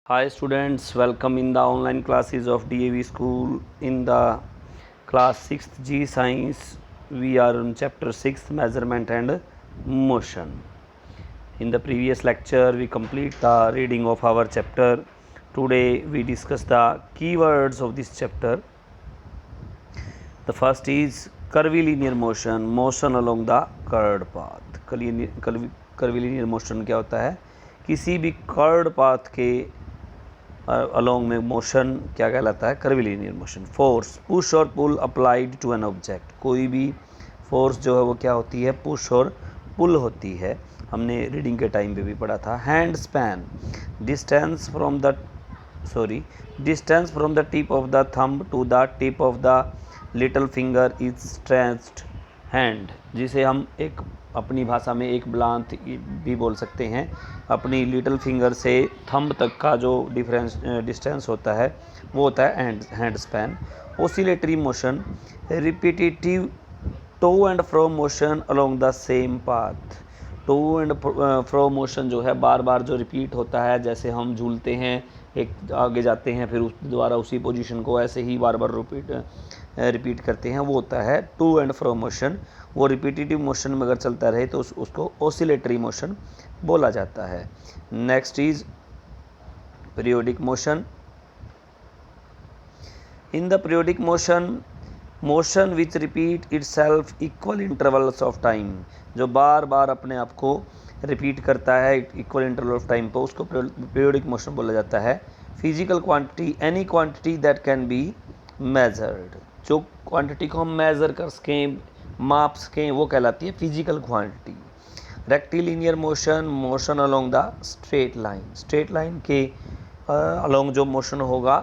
Hi students, welcome in the online classes of DAV school. In the class 6th G science, we are on chapter 6 measurement and motion. In the previous lecture, we complete the reading of our chapter. Today we discuss the keywords of this chapter. The first is curvilinear motion, motion along the curved path. curvilinear motion क्या होता है? किसी भी curd path के along में motion क्या कहलाता है? Curvilinear motion. फोर्स, पुश और पुल अप्लाइड टू एन ऑब्जेक्ट. कोई भी फोर्स जो है वो क्या होती है? पुश और पुल होती है. हमने रीडिंग के टाइम पे भी पढ़ा था. Hand span, distance from the tip of the thumb to the tip of the little finger is stretched hand, जिसे हम एक अपनी भाषा में एक ब्लांत भी बोल सकते हैं. अपनी लिटिल फिंगर से थंब तक का जो डिस्टेंस होता है वो होता है hand span. Oscillatory motion, repetitive to and fro motion along the same path. To and fro motion जो है बार बार जो रिपीट होता है, जैसे हम झूलते हैं, एक आगे जाते हैं फिर उस द्वारा उसी पोजीशन को ऐसे ही बार बार रिपीट करते हैं, वो होता है टू एंड फ्रो मोशन. वो रिपीटेटिव मोशन में अगर चलता रहे तो उसको ओसिलेटरी मोशन बोला जाता है. Next is periodic motion. In the periodic motion which repeat itself equal intervals of time, जो बार बार अपने आप को रिपीट करता है इक्वल इंटरवल ऑफ टाइम पर, उसको पीरियोडिक मोशन बोला जाता है. Physical quantity, any quantity that can be measured, जो क्वांटिटी को हम मेज़र कर सकें, माप सकें, वो कहलाती है physical quantity. Rectilinear motion, motion along the straight line. Straight line के अलोंग जो मोशन होगा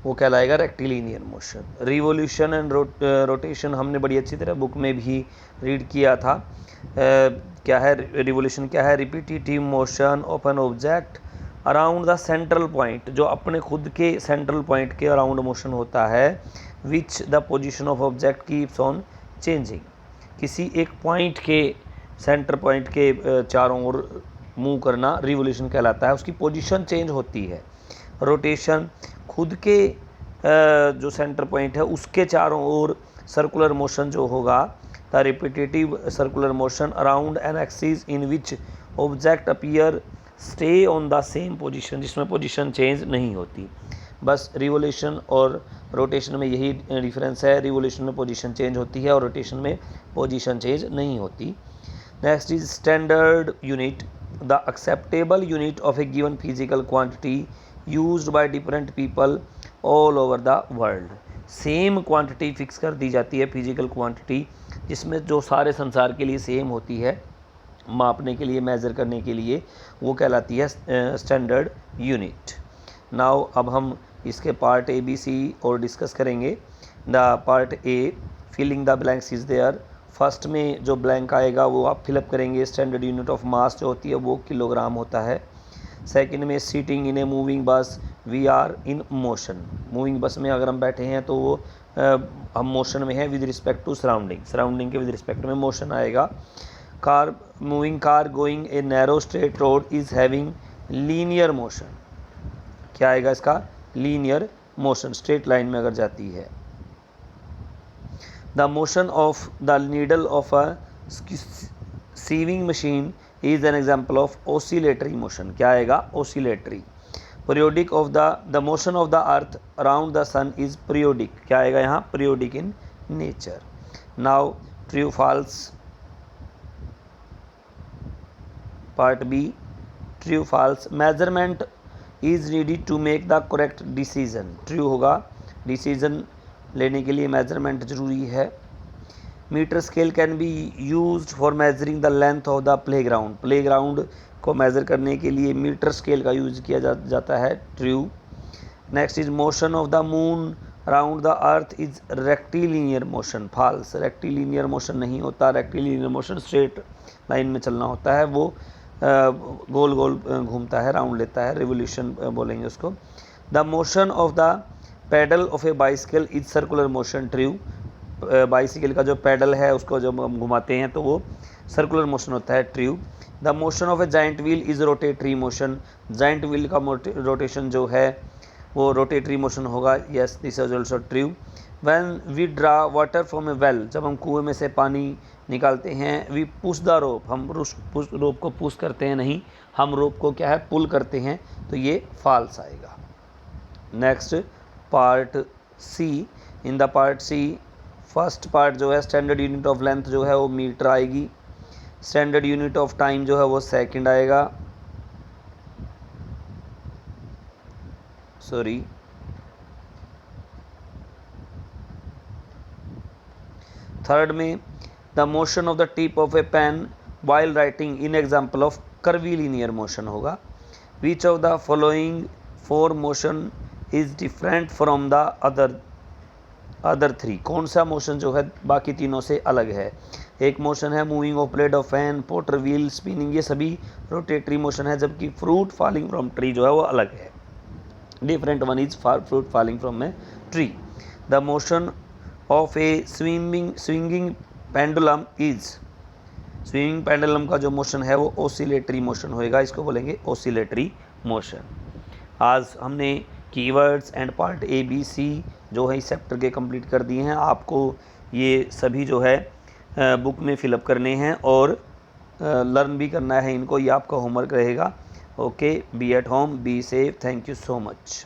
वो कहलाएगा rectilinear motion. Revolution and rotation हमने बड़ी अच्छी तरह बुक में भी रीड किया था. क्या है रिवोल्यूशन? क्या है? Repetitive motion of an object around the central point, जो अपने खुद के सेंट्रल पॉइंट के अराउंड मोशन होता है. Which the position of object keeps on changing, किसी एक पॉइंट के सेंटर पॉइंट के चारों ओर मूव करना रिवोल्यूशन कहलाता है, उसकी पोजीशन चेंज होती है. रोटेशन, खुद के जो सेंटर पॉइंट है उसके चारों ओर सर्कुलर मोशन जो होगा, the repetitive circular motion around an axis in which object appear stay on the same position, जिसमें पोजीशन चेंज नहीं होती. बस रिवोल्यूशन और रोटेशन में यही डिफरेंस है. रिवोल्यूशन में पोजीशन चेंज होती है और रोटेशन में पोजीशन चेंज नहीं होती. Next is standard unit, the acceptable unit of A given physical quantity used by different people all over the world. Same quantity fix कर दी जाती है, फिजिकल क्वांटिटी, जिसमें जो सारे संसार के लिए सेम होती है, मापने के लिए, मेज़र करने के लिए, वो कहलाती है स्टैंडर्ड यूनिट. नाउ अब हम इसके पार्ट ए बी सी और डिस्कस करेंगे. The part A, filling the blanks is there. First में जो ब्लैंक आएगा वो आप फिलअप करेंगे. स्टैंडर्ड यूनिट ऑफ मास जो होती है वो किलोग्राम होता है. सेकंड में sitting in a moving bus, we are in motion. Moving bus में अगर हम बैठे हैं तो वो हम मोशन में हैं विद रिस्पेक्ट टू सराउंडिंग के विद रिस्पेक्ट में मोशन आएगा. Car, moving car going a narrow straight road is having linear motion. क्या आएगा इसका? लीनियर मोशन, स्ट्रेट लाइन में अगर जाती है. The motion of the needle of a sewing machine is an example of oscillatory motion. क्या आएगा? Oscillatory. Periodic of the motion of the earth around the sun is periodic. क्या आएगा यहाँ? Periodic in nature. Now true false, part B, true false. Measurement is needed to make the correct decision. True होगा, decision लेने के लिए measurement जरूरी है. Metre scale can be used for measuring the length of the playground. Playground को measure करने के लिए मीटर स्केल का यूज किया जाता है. True. Next is motion of the moon around the earth is rectilinear motion. False, rectilinear motion नहीं होता. रेक्टिलिनियर मोशन स्ट्रेट लाइन में चलना होता है, वो गोल गोल घूमता है, राउंड लेता है, रिवोल्यूशन बोलेंगे उसको. The motion of the pedal of a bicycle is circular motion. True. Bicycle का जो पैडल है उसको जब हम घुमाते हैं तो वो सर्कुलर मोशन होता है. True. The motion of a giant wheel is rotatory motion, giant wheel का रोटेशन जो है वो रोटेटरी मोशन होगा। Yes, this is also true. When we draw water from a well, जब हम कुएं में से पानी निकालते हैं, वी पुश द रोप, हम रोप को पुश करते हैं, नहीं, हम रोप को क्या है, पुल करते हैं, तो ये फॉल्स आएगा। Next part C, in the part C first part जो है स्टैंडर्ड यूनिट ऑफ लेंथ जो है वो मीटर आएगी, स्टैंडर्ड यूनिट ऑफ टाइम जो है वो सेकंड आएगा, सॉरी, थर्ड में the motion of the tip of a pen while writing in example of curvilinear motion होगा। Which of the following four motion is different from the other three, कौन सा motion जो है बाकी तीनों से अलग है। एक मोशन है moving of blade of fan, potter wheel, spinning, ये सभी रोटेटरी मोशन है, जबकि फ्रूट फॉलिंग फ्रॉम ट्री जो है वो अलग है। Different one is fruit falling from a tree. The motion of A swinging pendulum is, swinging pendulum का जो मोशन है वो ओसिलेटरी मोशन होएगा, इसको बोलेंगे ओसिलेटरी मोशन। आज हमने keywords and part A B C जो है इस चैप्टर के कंप्लीट कर दिए हैं। आपको ये सभी जो है बुक में फिलअप करने हैं और लर्न भी करना है इनको, ये आपका होमवर्क रहेगा। Okay, be at home, be safe, thank you so much.